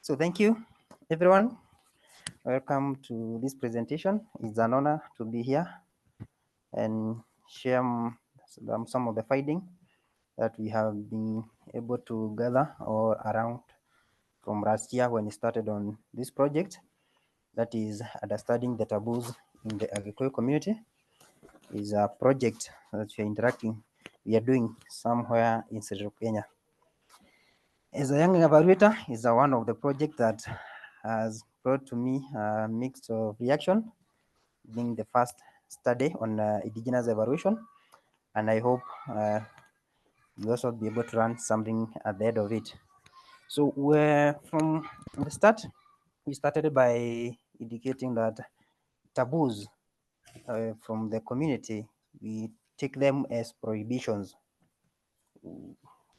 So thank you, everyone. Welcome to this presentation. It's an honor to be here and share some of the findings that we have been able to gather all around from last year when we started on this project. That is understanding the taboos in the Agikuyu community. Is a project that we are doing somewhere in Central Kenya. As a young evaluator, is one of the projects that has brought to me a mix of reaction, being the first study on indigenous evaluation, and I hope you also be able to learn something at the end of it. So we're from the start, we started by indicating that taboos from the community, we take them as prohibitions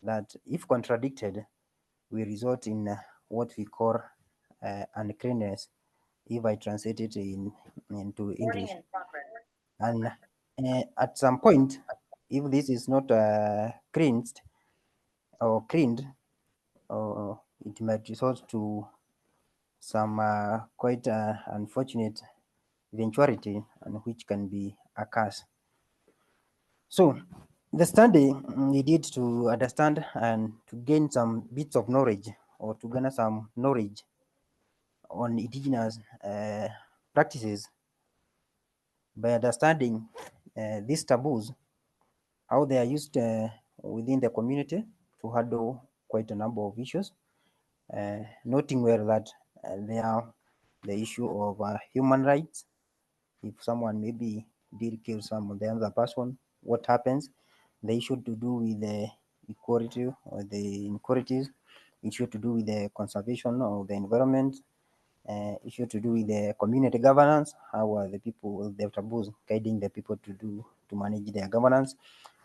that if contradicted, will result in what we call uncleanness, if I translate it into English. And at some point, if this is not cleansed or cleaned, it might result to some quite unfortunate eventuality, and which can be a curse. So the study we did to understand and to gain some bits of knowledge, or to garner some knowledge on indigenous practices by understanding these taboos, how they are used within the community to handle quite a number of issues, noting well that there are the issue of human rights. If someone maybe did kill some of the other person, what happens? The issue to do with the equality or the inequalities, issue to do with the conservation of the environment, issue to do with the community governance. How are the people, the taboos guiding the people to manage their governance,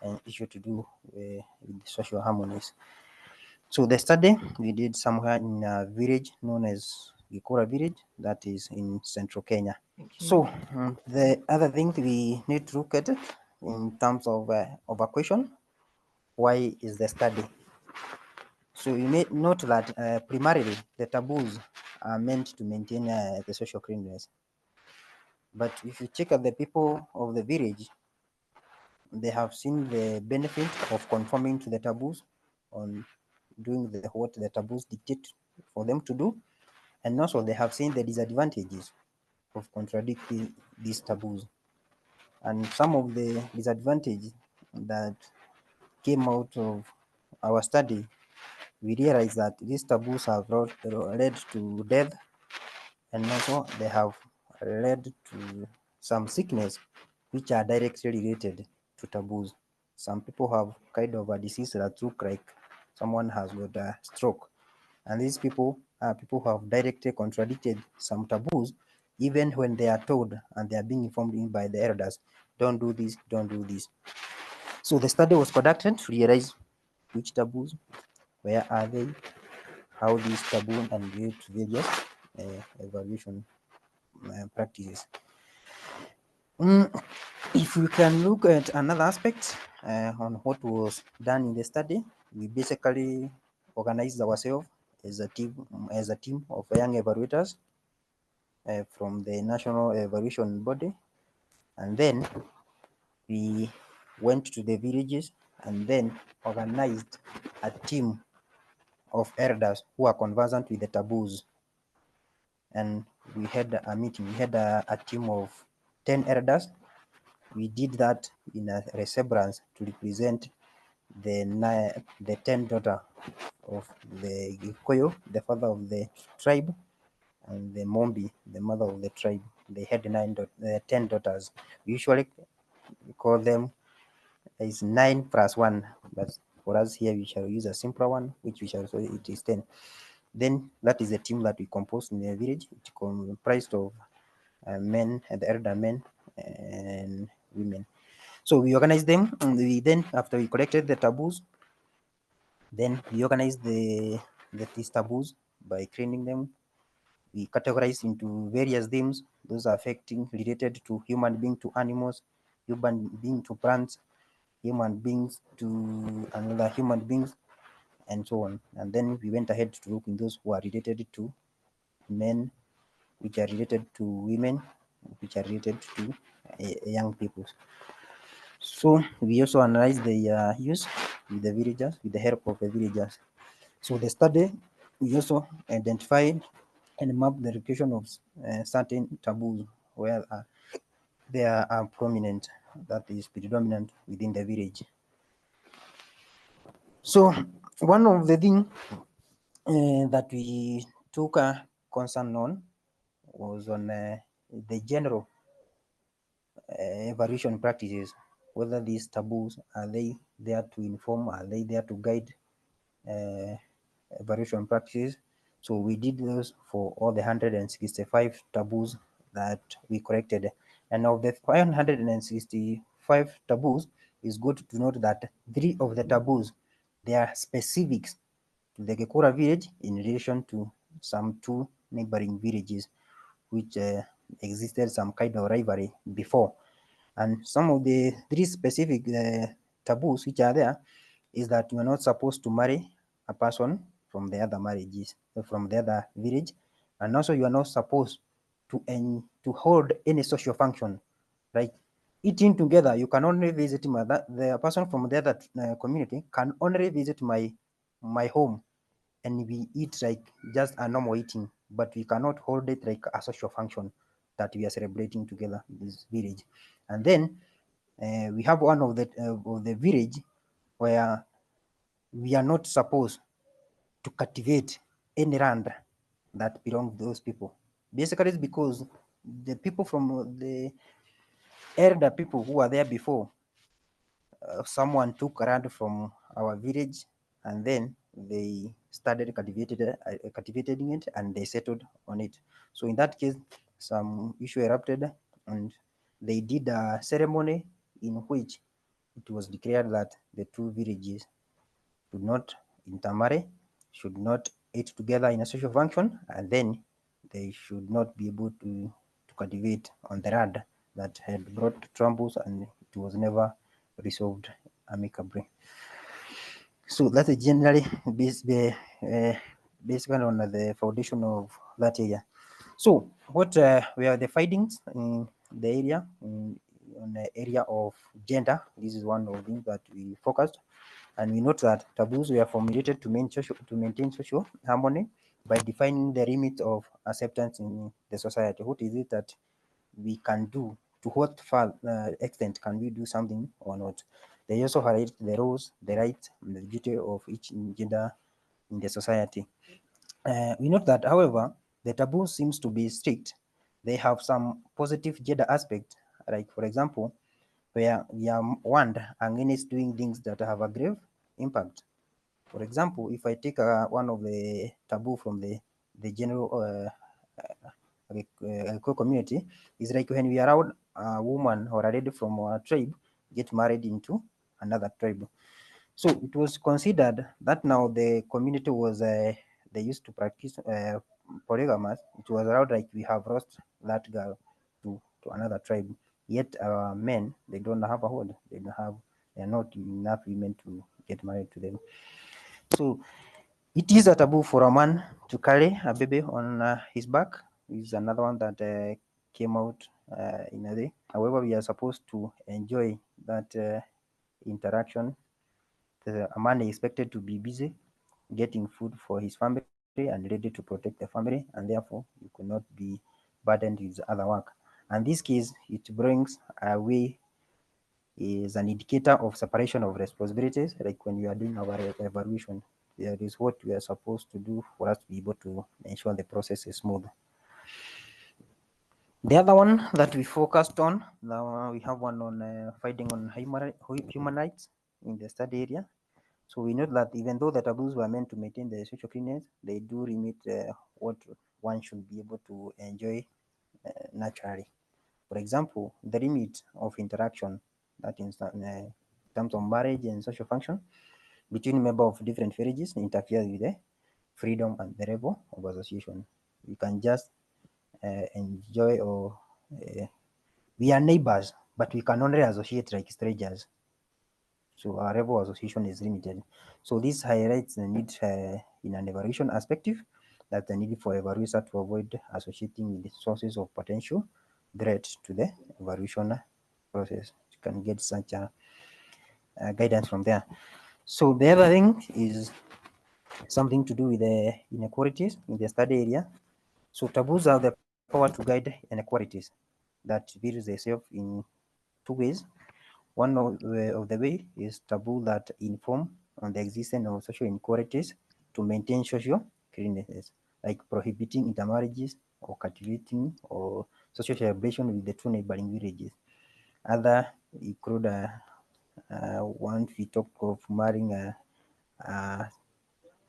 and issue to do with social harmonies. So the study we did somewhere in a village known as Gikura village, that is in central Kenya. So the other thing we need to look at it in terms of a question, why is the study? So you may note that primarily the taboos are meant to maintain the social cleanliness. But if you check at the people of the village, they have seen the benefit of conforming to the taboos, on doing what the taboos dictate for them to do, and also they have seen the disadvantages of contradicting these taboos. And some of the disadvantages that came out of our study, we realized that these taboos have led to death, and also they have led to some sickness which are directly related to taboos. Some people have kind of a disease that look like someone has got a stroke, and these people are people who have directly contradicted some taboos, even when they are told and they are being informed by the elders, don't do this, don't do this. So the study was conducted to realize which taboos, where are they, how these taboos and relate to various evaluation practices. If we can look at another aspect on what was done in the study, we basically organized ourselves as a team of young evaluators from the national evaluation body, and then we went to the villages and then organized a team of elders who are conversant with the taboos. And we had a meeting. We had a team of 10 elders. We did that in a resemblance to represent the 10 daughter of the Gikuyu, the father of the tribe, and the Mombi, the mother of the tribe. They had 10 daughters. We usually call them is 9 plus 1, but for us here we shall use a simpler one, which we shall say it is 10. Then that is the team that we composed in the village. It comprised of men, the elder men and women. So we organized them, and we then, after we collected the taboos, then we organized these taboos by cleaning them. We categorized into various themes, those affecting related to human being to animals, human being to plants, human beings to another human beings, and so on. And then we went ahead to look in those who are related to men, which are related to women, which are related to young people. So we also analyze the use with the villagers, with the help of the villagers. So the study, we also identified and mapped the location of certain taboos where they are prominent, that is predominant within the village. So one of the things that we took a concern on was on the general evaluation practices, whether these taboos, are they there to inform, are they there to guide evaluation practices. So we did those for all the 165 taboos that we corrected. And of the 165 taboos, it's good to note that 3 of the taboos, they are specifics to the Gekura village in relation to some 2 neighboring villages which existed some kind of rivalry before. And some of the 3 specific taboos which are there is that you are not supposed to marry a person from the other marriages, from the other village, and also you are not supposed to hold any social function, like eating together. You can only visit the person from the other community can only visit my home, and we eat like just a normal eating, but we cannot hold it like a social function that we are celebrating together in this village. And then we have one of the village where we are not supposed to cultivate any land that belongs to those people. Basically, it's because the people from the elder people who were there before, someone took land from our village, and then they started cultivating it, and they settled on it. So in that case, some issue erupted, and they did a ceremony in which it was declared that the 2 villages should not intermarry, should not eat together in a social function, and then they should not be able to cultivate on the land that had brought troubles, and it was never resolved amicably. So that's generally basically on the foundation of that area. So what were the findings in the area, on the area of gender? This is one of the things that we focused. And we note that taboos were formulated to maintain social harmony by defining the limit of acceptance in the society. What is it that we can do? To what far extent can we do something or not? They also highlight the roles, the rights, and the duty of each gender in the society. We note that, however, the taboo seems to be strict. They have some positive gender aspect, like for example, where we are warned against doing things that have a grave impact. For example, if I take one of the taboo from the general community, is like when we allow a woman or a lady from our tribe get married into another tribe. So it was considered that now the community was they used to practice polygamous. It was allowed, like we have lost that girl to another tribe. Yet men, they don't have a hold. They are not enough women to get married to them. So it is a taboo for a man to carry a baby on his back. Is another one that came out in a day. However, we are supposed to enjoy that interaction. A man is expected to be busy getting food for his family and ready to protect the family, and therefore you could not be burdened with other work. And this case, it brings away is an indicator of separation of responsibilities. Like when you are doing our evaluation, there is what we are supposed to do for us to be able to ensure the process is smooth. The other one that we focused on, now we have one on fighting on human rights in the study area. So we note that even though the taboos were meant to maintain the social cleanness, they do limit what one should be able to enjoy naturally. For example, the limit of interaction, that in terms of marriage and social function between members of different villages, interferes with the freedom and the level of association. We can just enjoy or we are neighbors, but we can only associate like strangers. So our level of association is limited. So this highlights the need in an evaluation perspective, that the need for evaluator to avoid associating with the sources of potential threat to the evaluation process. You can get such a guidance from there. So the other thing is something to do with the inequalities in the study area. So taboos have the power to guide inequalities that views themselves in two ways. One of the way is taboo that inform on the existence of social inequalities to maintain social cleanliness, like prohibiting intermarriages or cultivating or social celebration with the two neighboring villages. Other include one we talk of marrying a,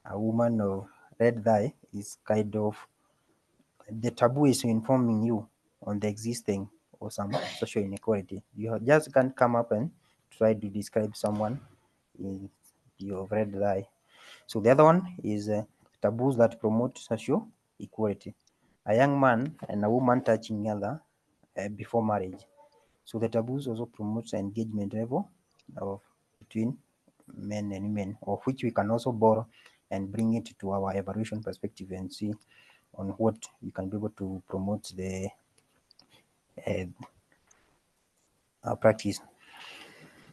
a woman of red dye is kind of the taboo is informing you on the existing or some social inequality. You just can't come up and try to describe someone in your red dye. So the other one is taboos that promote social equality. A young man and a woman touching each other before marriage. So the taboos also promotes engagement level of between men and women, of which we can also borrow and bring it to our evaluation perspective and see on what we can be able to promote the practice.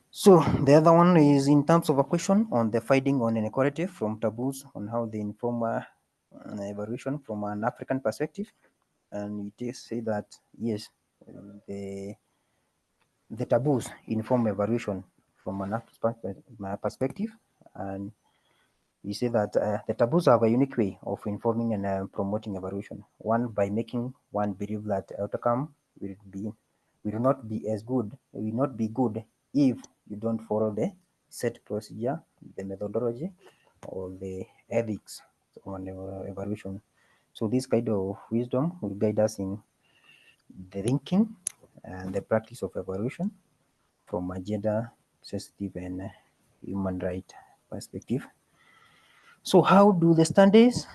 So the other one is in terms of a question on the finding on inequality from taboos on how they inform evaluation from an African perspective, and it is say that yes, the the taboos inform evaluation from an African perspective, and we say that the taboos have a unique way of informing and promoting evaluation. One, by making one believe that outcome will not be as good, will not be good if you don't follow the set procedure, the methodology, or the ethics on evaluation. So this kind of wisdom will guide us in the thinking and the practice of evaluation from a gender sensitive and human right perspective. So how do the studies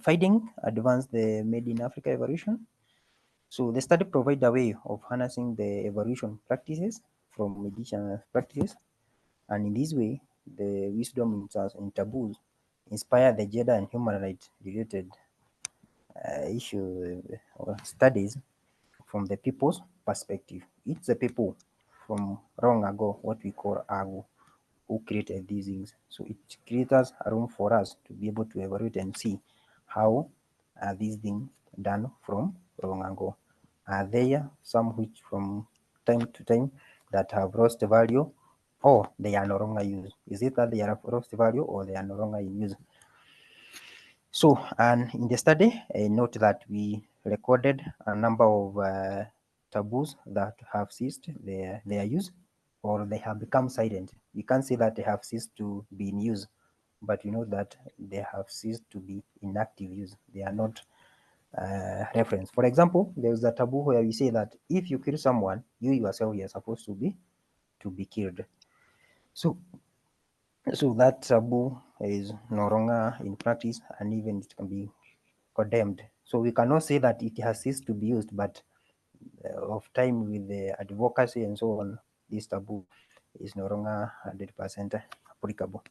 finding advance the Made in Africa evaluation? So the study provide a way of harnessing the evaluation practices from indigenous practices, and in this way, the wisdom in taboos inspire the gender and human rights related issue or studies from the people's perspective. It's the people from long ago, what we call Agu, who created these things. So it creates a room for us to be able to evaluate and see how are these things done from long ago. Are there some which from time to time that have lost value or they are no longer used? Is it that they have lost value or they are no longer in use? So, and in the study, note that we recorded a number of taboos that have ceased their use or they have become silent. We can't say that they have ceased to be in use, but we know that they have ceased to be in active use. They are not reference. For example, there's a taboo where we say that if you kill someone, you yourself you are supposed to be killed. So that taboo is no longer in practice, and even it can be condemned. So we cannot say that it has ceased to be used, but of time with the advocacy and so on, this taboo is no longer 100% applicable.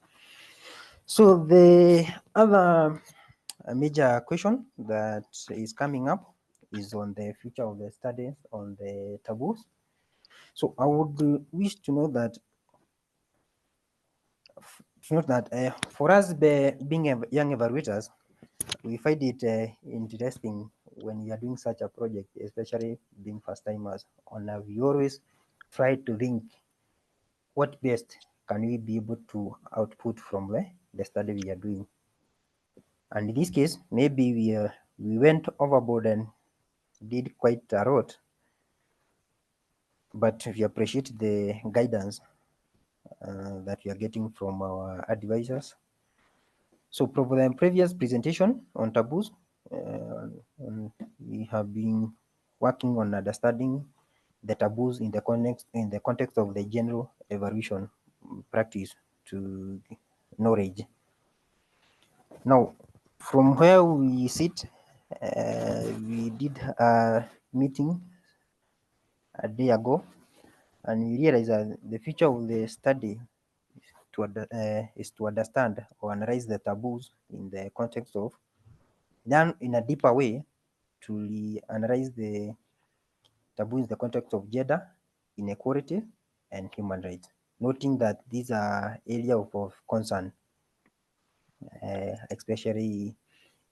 So the other major question that is coming up is on the future of the studies on the taboos. So I would wish to know that for us being young evaluators, we find it interesting when we are doing such a project, especially being first timers. We always try to think what best can we be able to output from the study we are doing. And in this case, maybe we went overboard and did quite a lot, but we appreciate the guidance that we are getting from our advisors. So from the previous presentation on taboos, we have been working on understanding the taboos in the context of the general evaluation practice to knowledge. Now, from where we sit, we did a meeting a day ago, and we realize that the future of the study is to understand or analyze the taboos in the context of, then in a deeper way, to analyze the taboos in the context of gender, inequality, and human rights, noting that these are areas of concern, especially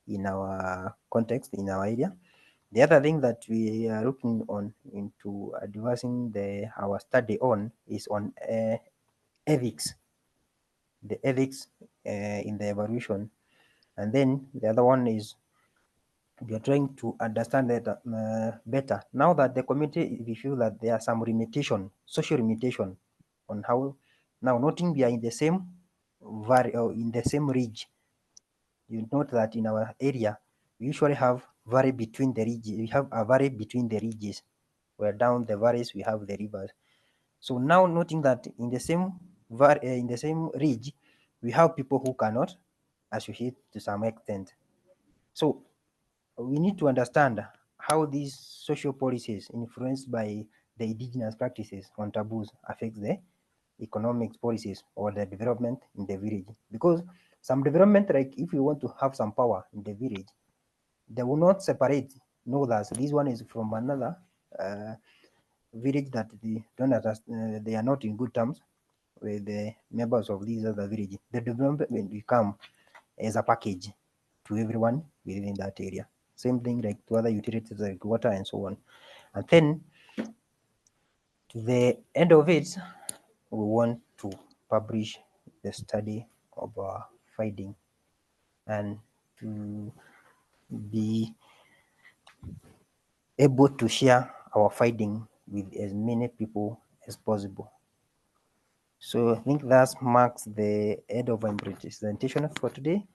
in our context, in our area. The other thing that we are looking on into advancing our study on is on ethics, the ethics in the evaluation. And then the other one is we are trying to understand that better. Now that the community, we feel that there are some limitation, social limitation on how, now noting we are in the same in the same ridge. You note that in our area, we usually have valley between the ridges. We have a valley between the ridges, where down the valleys we have the rivers. So now noting that in the same ridge, we have people who cannot associate to some extent. So we need to understand how these social policies influenced by the indigenous practices on taboos affect the economic policies or the development in the village. Because some development, like if we want to have some power in the village, they will not separate, know that this one is from another village that they don't they are not in good terms with the members of these other villages. The development will come as a package to everyone within that area. Same thing like to other utilities like water and so on. And then to the end of it, we want to publish the study of our finding and to be able to share our finding with as many people as possible. So I think that marks the end of my presentation for today.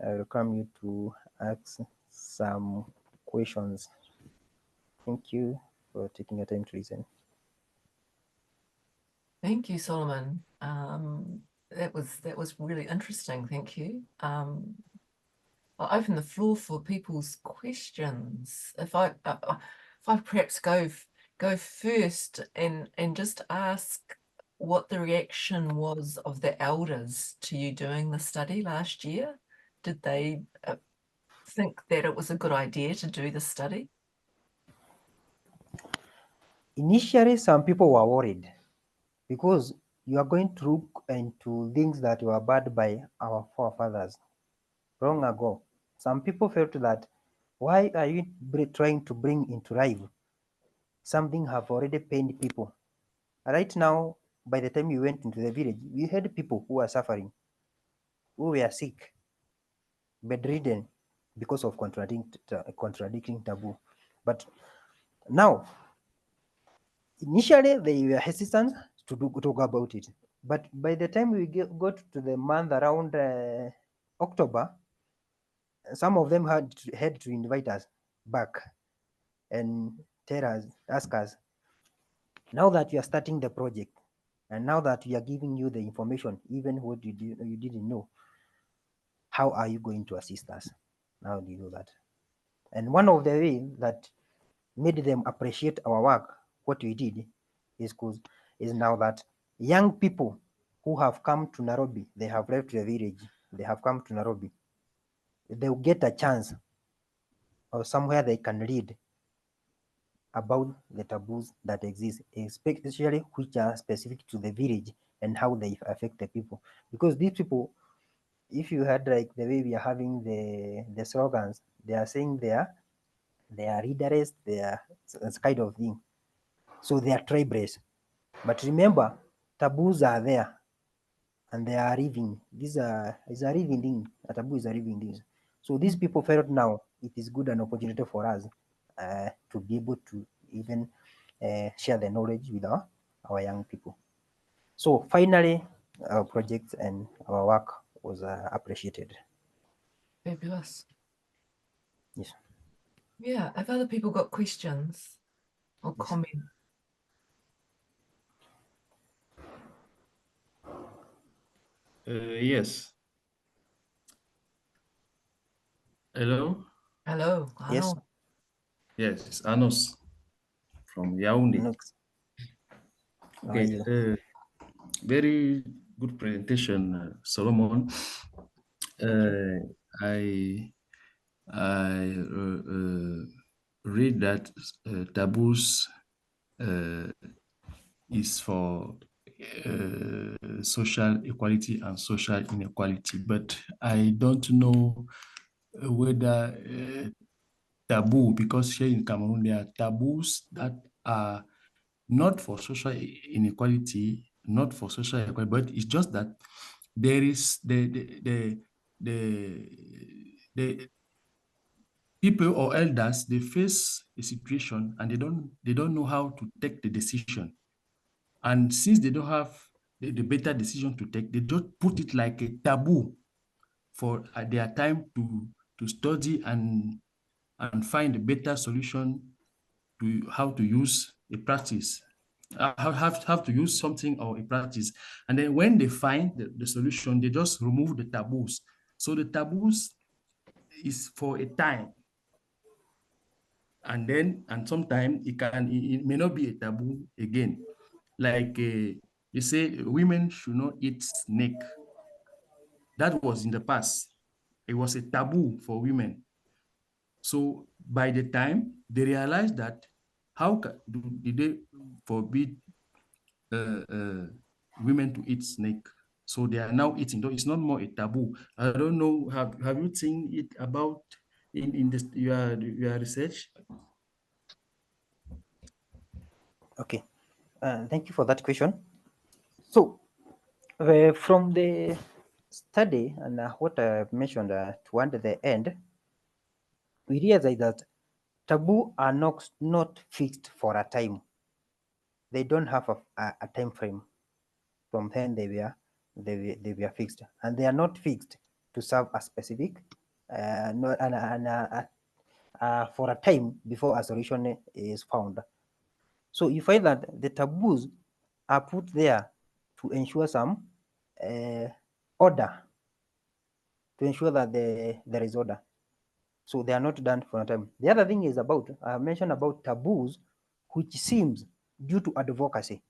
I welcome you to ask some questions. Thank you for taking your time to listen. Thank you, Solomon. That was really interesting. Thank you. I'll open the floor for people's questions. If I perhaps go first and just ask what the reaction was of the elders to you doing the study last year. Did they think that it was a good idea to do the study? Initially, some people were worried because you are going to look into things that were bad by our forefathers long ago. Some people felt that why are you trying to bring into life something have already pained people? Right now, by the time you went into the village, we had people who were suffering, who were sick, bedridden because of contradicting taboo. But now, initially they were hesitant to talk about it. But by the time we got to the month around October, some of them had to invite us back and ask us, now that you are starting the project, and now that we are giving you the information, even what you didn't know, how are you going to assist us? Now do you know that? And one of the ways that made them appreciate our work, what we did, is now that young people who have come to Nairobi, they have left the village, they have come to Nairobi, they'll get a chance or somewhere they can read about the taboos that exist, especially which are specific to the village and how they affect the people. Because these people, if you had like the way we are having the slogans, they are saying they are leaderless, they are it's kind of thing. So they are tribeless. But remember, taboos are there and they are living. These are is a living thing. A taboo is a living thing. So these people felt now it is good an opportunity for us to be able to even share the knowledge with our young people. So finally, our project and our work was appreciated. Fabulous. Yes. Yeah. Have other people got questions or Yes. comments? Yes. Hello? Hello. Yes. Hello. Yes, it's Anos from Yaoundé. Next. Okay, very good presentation, Solomon. I read that taboos is for social equality and social inequality, but I don't know whether taboo, because here in Cameroon there are taboos that are not for social inequality, not for social equality, but it's just that there is the people or elders, they face a situation and they don't know how to take the decision. And since they don't have the better decision to take, they just put it like a taboo for their time to study and find a better solution to how to use a practice, have to use something or a practice. And then when they find the solution, they just remove the taboos. So the taboos is for a time. And then, and sometimes it may not be a taboo again. Like they say women should not eat snake. That was in the past. It was a taboo for women. So by the time they realized that, did they forbid women to eat snake? So they are now eating. Though it's not more a taboo. I don't know. Have you seen it about in this your research? Okay, thank you for that question. So, from the study and what I mentioned toward the end, we realize that taboo are not fixed for a time. They don't have a time frame from when they were fixed, and they are not fixed to serve a specific for a time before a solution is found. So you find that the taboos are put there to ensure some order, to ensure that there is order. So they are not done for a time. The other thing is about, I mentioned about taboos, which seems due to advocacy.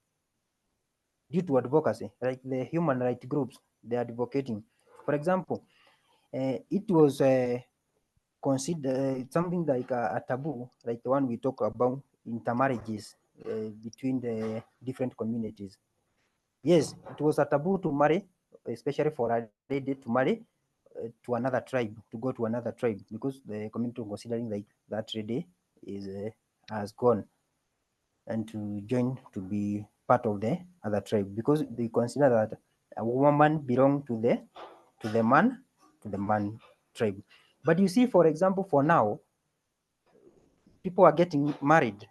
Like the human rights groups, they are advocating. For example, it was considered something like a taboo, like the one we talk about, intermarriages between the different communities. Yes, it was a taboo to marry, especially for a lady to marry to another tribe, to go to another tribe, because the community was considering like that lady is has gone, and to join to be part of the other tribe, because they consider that a woman belong to the man tribe. But you see, for example, for now, people are getting married,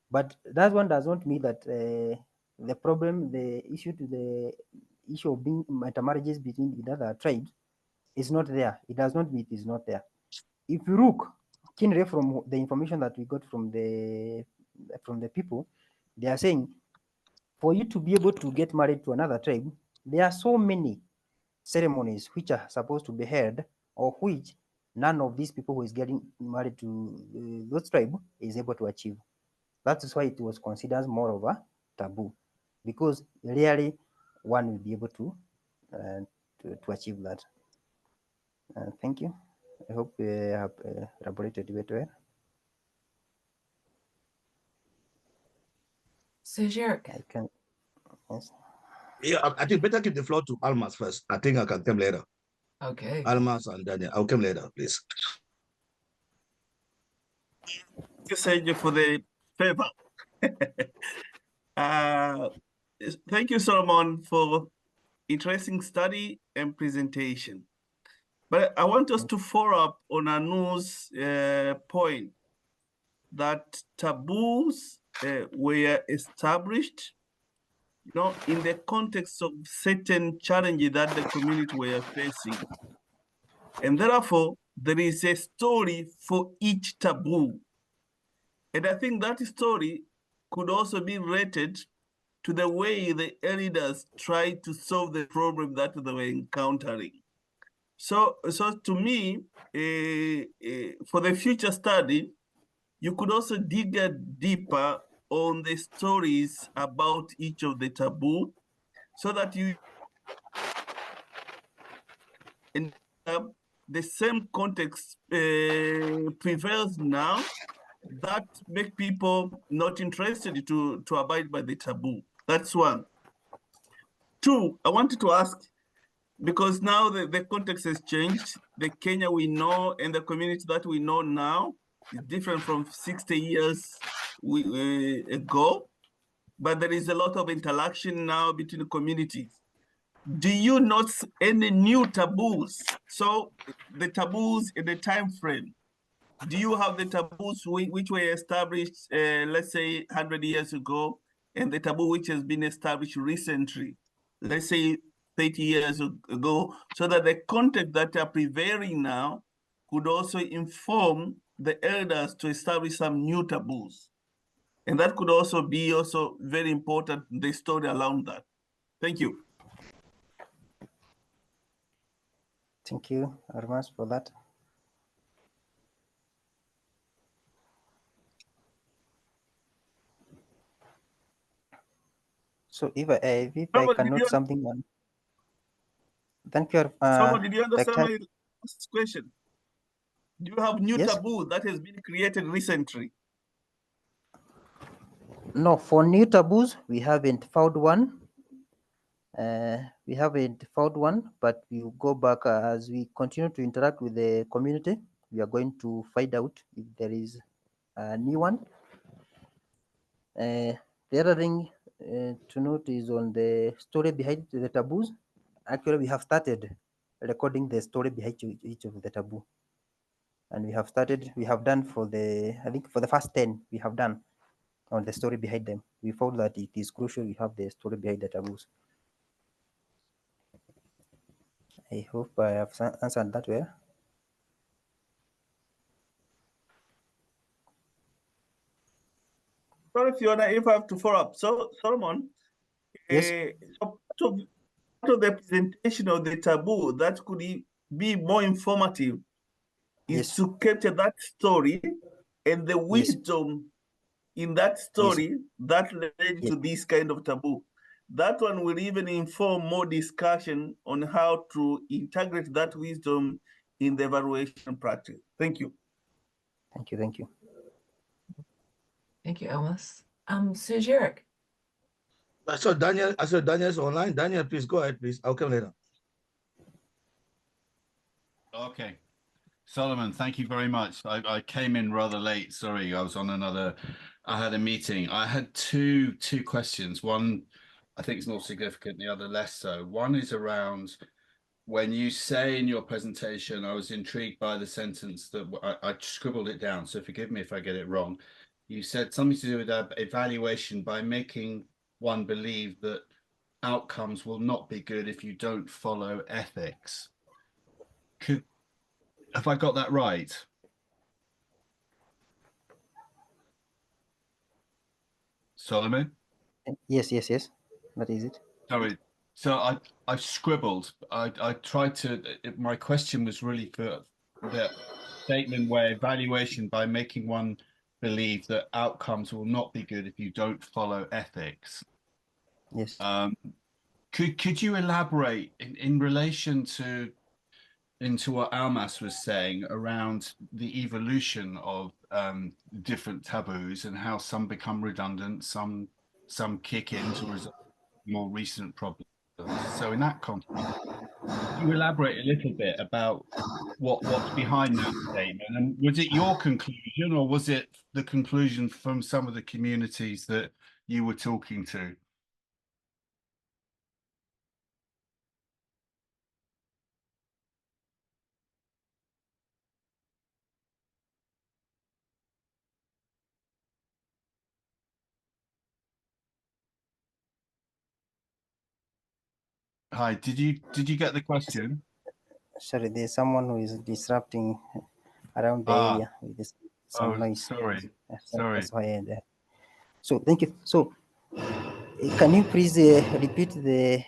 but that one does not mean that the issue of being intermarriages between the other tribes is not there. It does not mean it is not there. If you look keenly from the information that we got from the people, they are saying for you to be able to get married to another tribe, there are so many ceremonies which are supposed to be held, or which none of these people who is getting married to those tribe is able to achieve. That is why it was considered more of a taboo, because rarely one will be able to achieve that. Thank you. I hope I have elaborated it well. So, Jerick. I can, yes. Yeah, I think better keep the floor to Almas first. I think I can come later. Okay. Almas and Daniel. I'll come later, please. Thank you, Sergio, for the favor. Thank you, Solomon, for interesting study and presentation. But I want us to follow up on Anu's point that taboos were established, in the context of certain challenges that the community were facing. And therefore, there is a story for each taboo. And I think that story could also be related to the way the elders tried to solve the problem that they were encountering. So to me, for the future study, you could also dig deeper on the stories about each of the taboo so that you end up the same context prevails now that make people not interested to abide by the taboo. That's one. Two, I wanted to ask, because now the context has changed, the Kenya we know and the community that we know now is different from 60 years ago, but there is a lot of interaction now between the communities. Do you note any new taboos? So the taboos in the time frame, do you have the taboos which were established, let's say 100 years ago, and the taboo which has been established recently, let's say 30 years ago, so that the context that are prevailing now could also inform the elders to establish some new taboos? And that could also be very important, the story around that. Thank you. Thank you, Armas, for that. So if I can note something on. Thank you. Someone, did you understand Dr. my question? Do you have new Yes. taboo that has been created recently? No, for new taboos, we haven't found one. But we will go back as we continue to interact with the community. We are going to find out if there is a new one. The other thing to note is on the story behind the taboos. Actually, we have started recording the story behind each of the taboo. And we have done for I think for the first 10, we have done on the story behind them. We found that it is crucial we have the story behind the taboos. I hope I have answered that well. Sorry, Fiona, if I have to follow up. So, Solomon, Yes. So part of the presentation of the taboo that could be more informative is Yes. to capture that story and the wisdom in that story that led to this kind of taboo. That one will even inform more discussion on how to integrate that wisdom in the evaluation practice. Thank you. Thank you. Thank you. Thank you, Elmas. Sir Jarek. I saw Daniel's online. Daniel, please go ahead, please. I'll come later. Okay. Solomon, thank you very much. I came in rather late. Sorry, I was on I had a meeting. I had two questions. One, I think is more significant, the other less so. One is around when you say in your presentation, I was intrigued by the sentence that I scribbled it down, so forgive me if I get it wrong. You said something to do with evaluation by making one believe that outcomes will not be good if you don't follow ethics. Have I got that right? Solomon? Yes. That is it. Sorry. So I've scribbled. I tried to, my question was really for the statement where evaluation by making one believe that outcomes will not be good if you don't follow ethics. Yes. Could you elaborate in relation into what Almas was saying around the evolution of different taboos and how some become redundant, some kick in to resolve more recent problems. So in that context, you elaborate a little bit about what's behind that statement, and was it your conclusion or was it the conclusion from some of the communities that you were talking to? Hi, did you get the question? Sorry, there's someone who is disrupting around the area with some noise. Sorry. That's why. So thank you. So can you please repeat the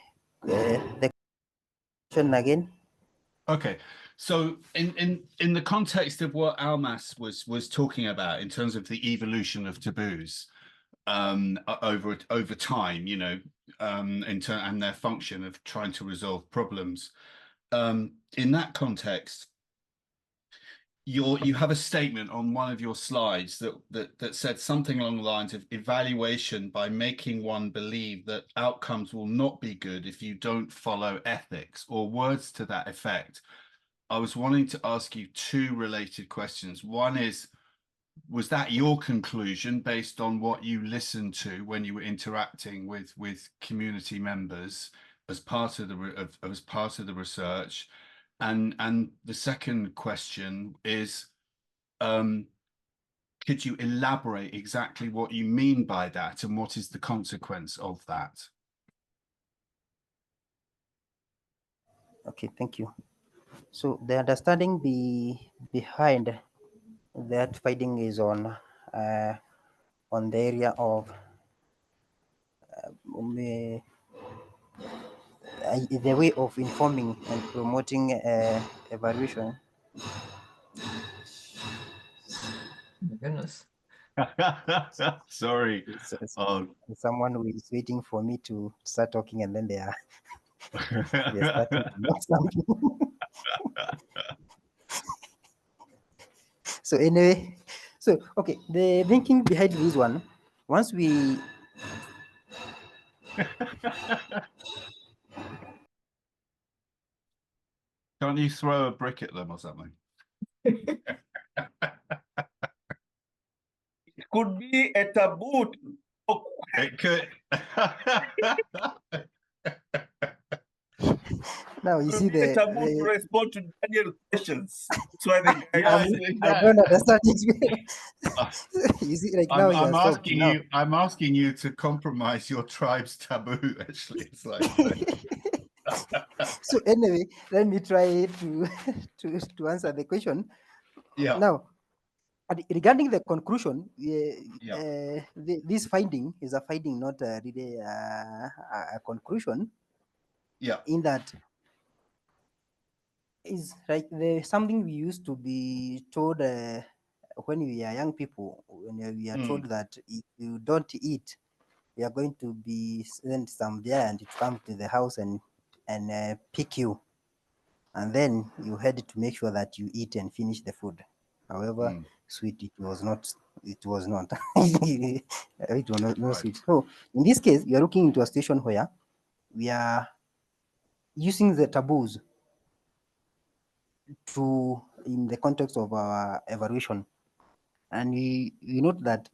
question again? Okay, so in the context of what Almas was talking about in terms of the evolution of taboos, over time, you know, and their function of trying to resolve problems. In that context, you have a statement on one of your slides that said something along the lines of evaluation by making one believe that outcomes will not be good if you don't follow ethics, or words to that effect. I was wanting to ask you two related questions. One is, was that your conclusion based on what you listened to when you were interacting with community members as part of the research? And the second question is, could you elaborate exactly what you mean by that, and what is the consequence of that? Okay, thank you. So the understanding behind that finding is on the area of the way of informing and promoting evaluation. My goodness. Sorry. Someone who is waiting for me to start talking, and then they are they're starting to know something. So anyway, so okay, the thinking behind this one, once we Can't you throw a brick at them or something? It could be a taboo. It could. now you see A taboo to the respond to Daniel's questions. That's why the guy Yeah, I don't understand it. You see, like now I'm you're asking you. I'm asking you to compromise your tribe's taboo. Actually, it's like. So anyway, let me try to to answer the question. Yeah. Now, regarding the conclusion, this finding is a finding, not really a conclusion. Yeah. In that is like something we used to be told when we are young people, when we are told that if you don't eat, you are going to be sent some there and it come to the house and pick you, and then you had to make sure that you eat and finish the food. However sweet it was not. It was not. It was not Right. sweet. So in this case, we are looking into a situation where we are using the taboos to in the context of our evaluation, and we note that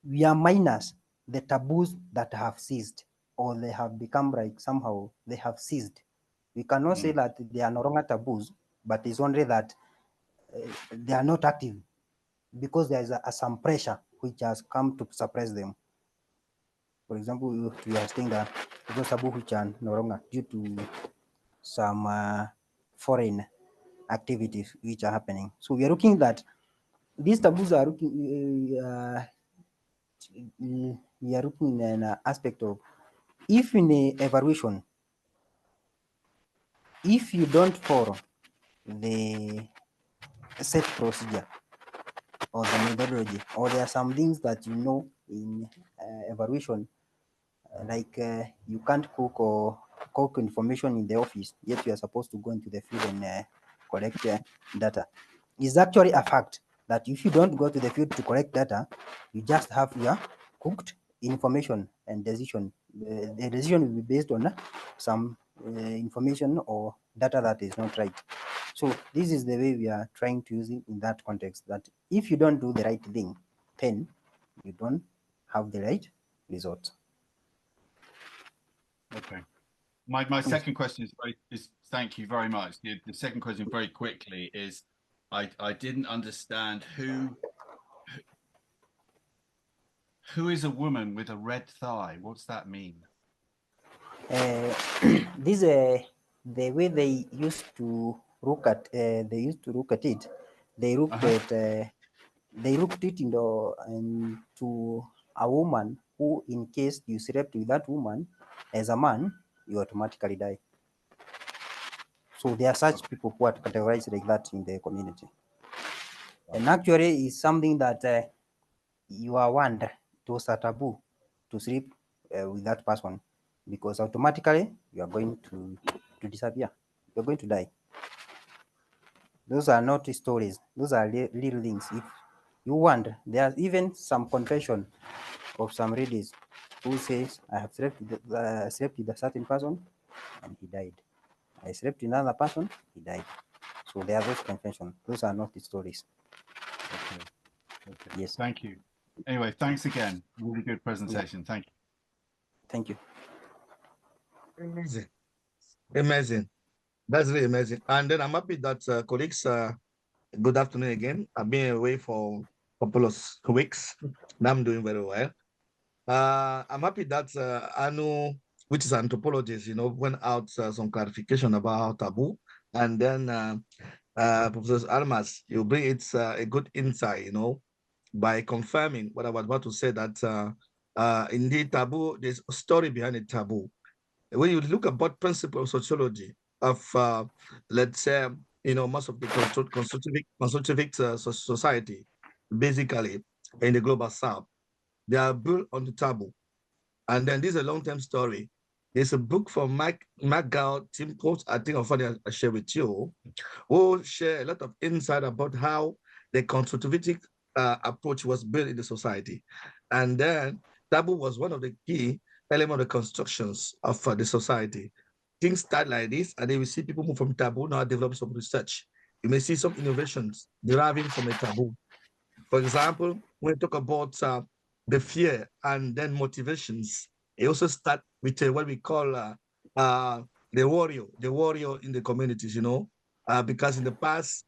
we are minus the taboos that have ceased, or they have become like somehow they have ceased. We cannot say that they are no longer taboos, but it's only that they are not active because there is some pressure which has come to suppress them. For example, we are saying that those taboos which are no longer due to some foreign activities which are happening. So we are looking at these taboos are looking. We are looking in an aspect of, if in a evaluation, if you don't follow the set procedure or the methodology, or there are some things that you know in evaluation, like you can't cook or cook information in the office, yet you are supposed to go into the field and collect data. It's actually a fact that if you don't go to the field to collect data, you just have your cooked information and decision. The decision will be based on some information or data that is not right. So this is the way we are trying to use it in that context, that if you don't do the right thing, then you don't have the right result. Okay. My second question is thank you very much. The second question very quickly is, I didn't understand who is a woman with a red thigh. What's that mean? This the way they used to look at it. They looked at they looked it into a woman who, in case you slept with that woman as a man, you automatically die. So there are such people who are categorized like that in the community. And actually, it's something that you are warned was a taboo to sleep with that person, because automatically you are going to disappear. You're going to die. Those are not stories. Those are real things. If you want, there's even some confession of some ladies who says, I have slept with a certain person and he died. I slept with another person, he died. So there are those confessions. Those are not the stories. Okay. Okay. Yes. Thank you. Anyway, thanks again. Really good presentation. Thank you. Thank you. Amazing. Amazing. That's really amazing. And then I'm happy that colleagues, good afternoon again. I've been away for a couple of weeks. Now I'm doing very well. I'm happy that Anu, which is anthropologist, went out some clarification about taboo. And then Professor Almas, you bring it a good insight, by confirming what I was about to say, that indeed taboo, there's a story behind a taboo. When you look at both principles of sociology of, let's say, most of the constructivist society, basically in the global south, they are built on the taboo. And then this is a long-term story. There's a book from McGill, Tim Coates, I think I'll share with you, who share a lot of insight about how the constructivistic approach was built in the society. And then taboo was one of the key elements of the constructions of the society. Things start like this, and then we see people move from taboo, now develop some research. You may see some innovations deriving from a taboo. For example, when we talk about the fear and then motivations, it also starts with what we call the warrior in the communities, because in the past,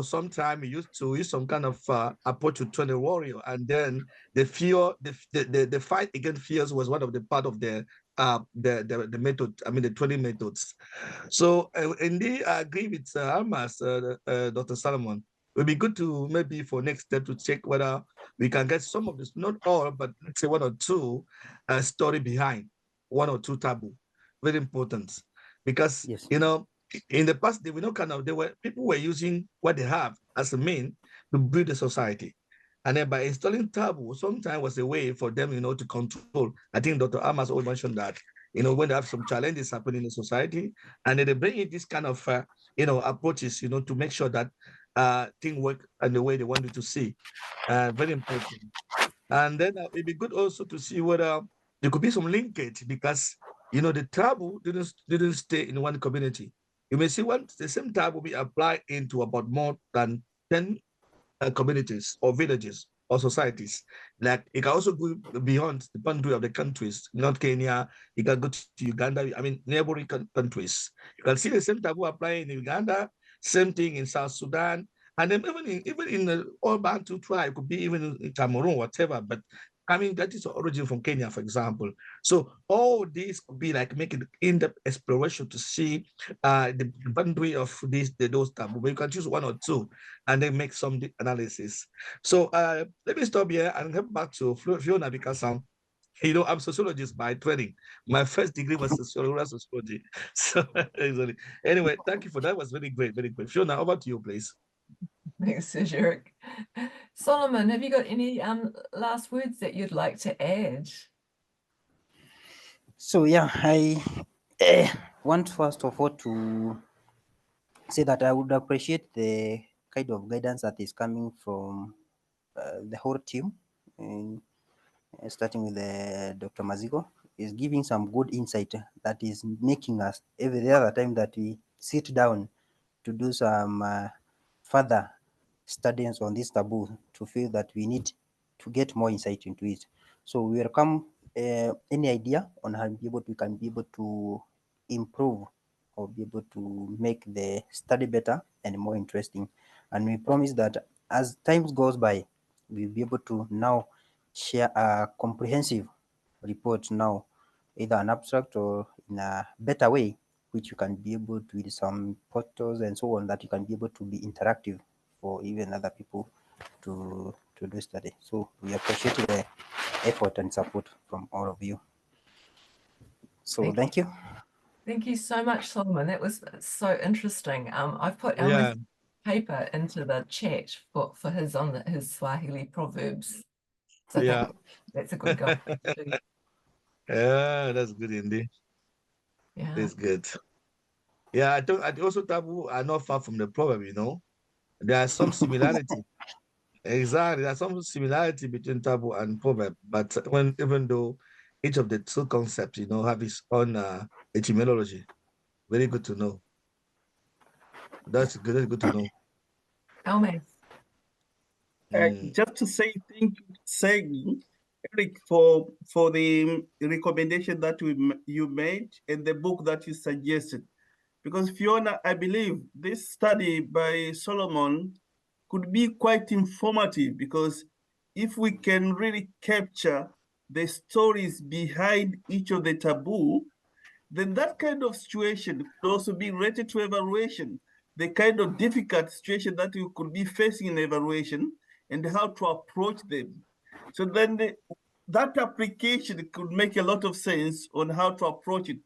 sometimes we used to use some kind of approach to train a warrior, and then the fear, the fight against fears was one of the part of the method, the training methods. So indeed, I agree with Almas, Dr. Solomon. It would be good to maybe for next step to check whether we can get some of this, not all, but let's say one or two story behind one or two taboo. Very important, because Yes. in the past people were using what they have as a mean to build a society. And then by installing taboo, sometimes was a way for them, to control. I think Dr. Amas always mentioned that, when they have some challenges happening in the society, and then they bring in this kind of, approaches, to make sure that things work and the way they want it to see. Very important. And then it'd be good also to see whether there could be some linkage, because, the taboo didn't stay in one community. You may see the same taboo be applied into about more than 10 communities or villages or societies. Like it can also go beyond the boundary of the countries, not Kenya. You can go to Uganda, neighboring countries. You can see the same taboo applying in Uganda, same thing in South Sudan, and then even in the all Bantu tribe, could be even in Cameroon, whatever. But that is origin from Kenya, for example. So all these could be like making in-depth exploration to see the boundary of those taboo. But you can choose one or two and then make some analysis. So let me stop here and head back to Fiona, because I'm sociologist by training. My first degree was sociology. So anyway, thank you for that. It was very great, very great. Fiona, over to you, please. Thanks, Eric. Solomon, have you got any last words that you'd like to add? So yeah, I want first of all to say that I would appreciate the kind of guidance that is coming from the whole team, and starting with Dr. Mazigo, is giving some good insight that is making us every other time that we sit down to do some further studies on this taboo, to feel that we need to get more insight into it. So we welcome any idea on how we can be able to improve or be able to make the study better and more interesting. And we promise that as time goes by, we'll be able to now share a comprehensive report now, either an abstract or in a better way, which you can be able to, with some portals and so on, that you can be able to be interactive for even other people to do study. So we appreciate the effort and support from all of you. So thank you. Thank you so much, Solomon. That was so interesting. I've put Elmer's paper into the chat for his Swahili proverbs So I Yeah. think that's a good goal. Yeah, that's good indeed. Yeah. That's good. Yeah, I also taboo are not far from the proverb, you know. There are some similarity. Exactly. There's some similarity between taboo and proverb, but even though each of the two concepts, you know, have its own etymology. Very good to know. That's good. That's good to know. Almes. Just to say thank you, saying Eric, for the recommendation that you made and the book that you suggested. Because Fiona, I believe this study by Solomon could be quite informative, because if we can really capture the stories behind each of the taboo, then that kind of situation could also be related to evaluation, the kind of difficult situation that you could be facing in evaluation and how to approach them. So then that application could make a lot of sense on how to approach it,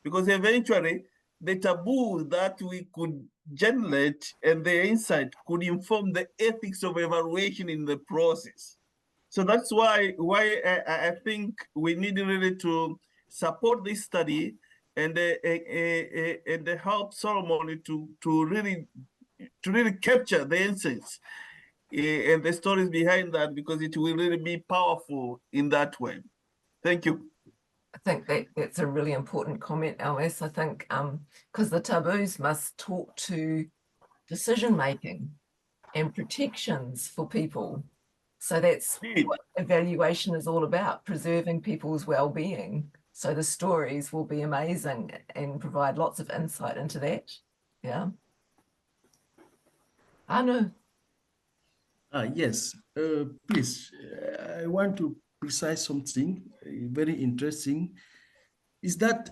because eventually the taboo that we could generate and the insight could inform the ethics of evaluation in the process. So that's why I think we need really to support this study and help Solomon to really capture the essence and the stories behind that, because it will really be powerful in that way. Thank you. I think that's a really important comment, LS. I think because the taboos must talk to decision making and protections for people. So that's what evaluation is all about, preserving people's well-being. So the stories will be amazing and provide lots of insight into that. Yeah. Anu. Yes, please, I want to precise something very interesting. Is that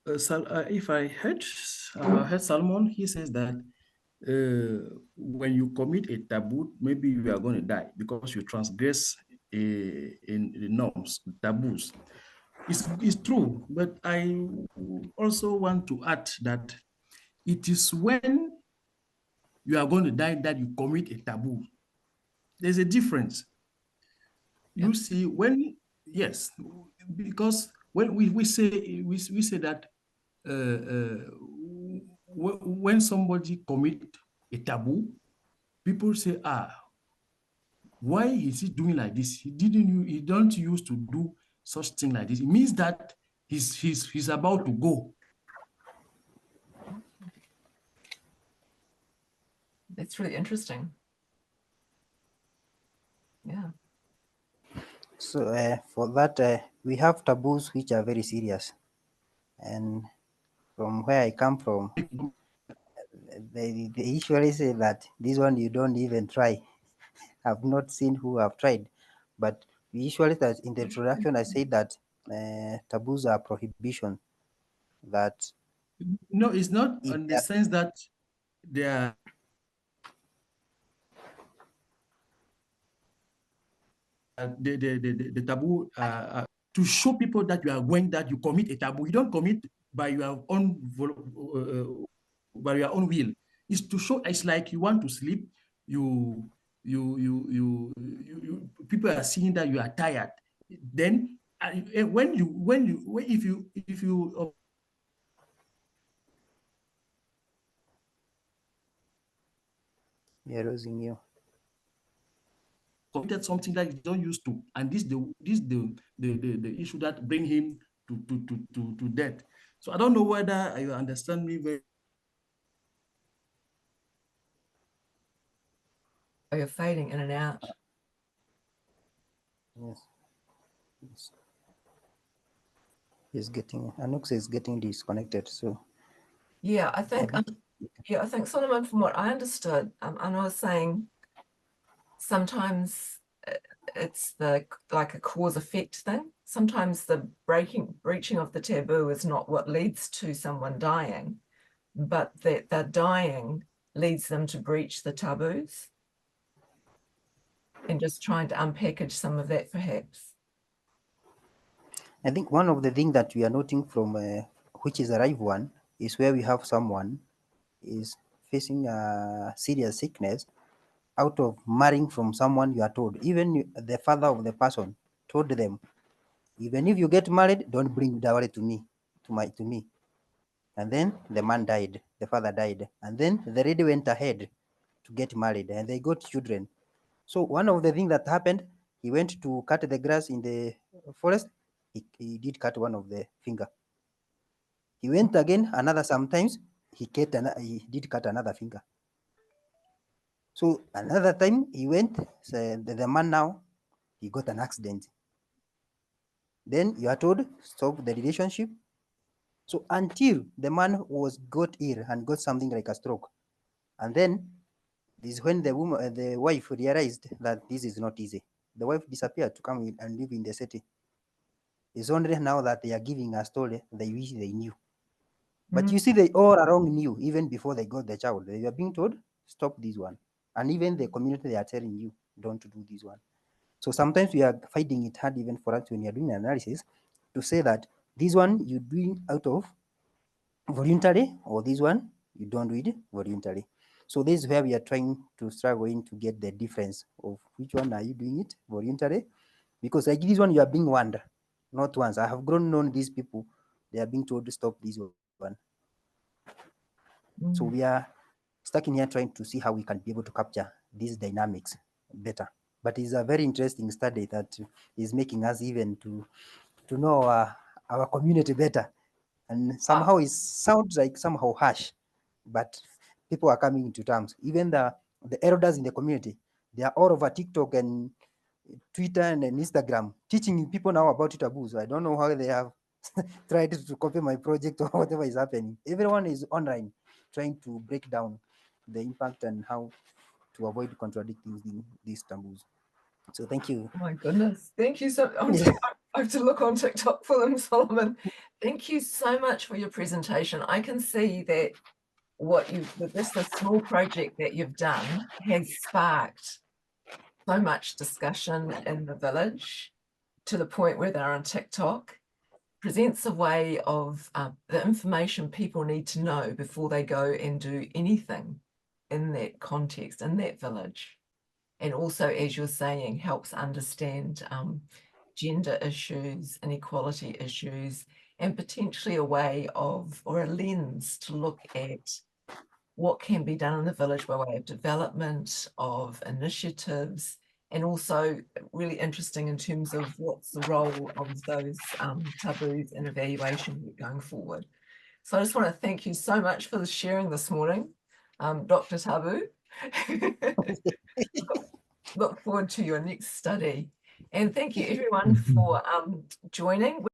if I heard Salmon, he says that when you commit a taboo, maybe you are going to die because you transgress in the norms, taboos. It's true, but I also want to add that it is when you are going to die that you commit a taboo. There's a difference. You see, yes, because when we say that when somebody commit a taboo, people say, why is he doing like this? He don't used to do such thing like this. It means that he's about to go. That's really interesting. Yeah. So for that, we have taboos which are very serious. And from where I come from, they usually say that this one you don't even try. I've not seen who have tried, but usually that in the introduction I say that taboos are prohibition. That no, it's not in the sense that they are the taboo to show people that you are going, that you commit a taboo. You don't commit by your own will. It's to show. It's like you want to sleep. People are seeing that you are tired. Then if you losing you. committed something that you don't used to, and this the issue that bring him to death. So I don't know whether you understand me very. Oh, you're fading in and out. Yes. Anux is getting disconnected. So yeah, I think Solomon, from what I understood, and I was saying sometimes it's like a cause effect thing. Sometimes the breaching of the taboo is not what leads to someone dying, but that the dying leads them to breach the taboos, and just trying to unpackage some of that perhaps. I think one of the things that we are noting from which is a live one is where we have someone is facing a serious sickness. out of marrying from someone you are told. Even the father of the person told them, even if you get married, don't bring dowry to me, to me. And then the man died, the father died, and then the lady went ahead to get married, and they got children. So one of the things that happened, he went to cut the grass in the forest. He did cut one of the finger. He went again another sometimes. He did cut another finger. So another time he went, so the man now, he got an accident. Then you are told, stop the relationship. So until the man got ill and got something like a stroke. And then this is when the wife realized that this is not easy. The wife disappeared to come in and live in the city. It's only now that they are giving a story they wish they knew. But you see, they all along knew even before they got the child. They were being told, stop this one. And even the community, they are telling you, don't do this one. So sometimes we are finding it hard even for us when you're doing analysis to say that this one you're doing out of voluntary, or this one you don't do it voluntary. So this is where we are trying to struggle in to get the difference of which one are you doing it voluntary, because like this one you are being warned, not once. I have grown known these people, they are being told to stop this one. So we are stuck in here trying to see how we can be able to capture these dynamics better. But it's a very interesting study that is making us even to know our community better. And somehow it sounds like somehow harsh, but people are coming into terms. Even the elders in the community, they are all over TikTok and Twitter and Instagram teaching people now about taboos. I don't know how they have tried to copy my project or whatever is happening. Everyone is online trying to break down the impact and how to avoid contradicting these taboos. So thank you. Oh my goodness. Thank you so much. I have to look on TikTok for them, Solomon. Thank you so much for your presentation. I can see that this small project that you've done has sparked so much discussion in the village to the point where they're on TikTok. Presents a way of the information people need to know before they go and do anything in that context, in that village. And also, as you're saying, helps understand gender issues, inequality issues, and potentially a way of, or a lens to look at what can be done in the village by way of development, of initiatives, and also really interesting in terms of what's the role of those taboos in evaluation going forward. So I just want to thank you so much for sharing this morning, Dr. Taboo. Look forward to your next study. And thank you everyone for joining.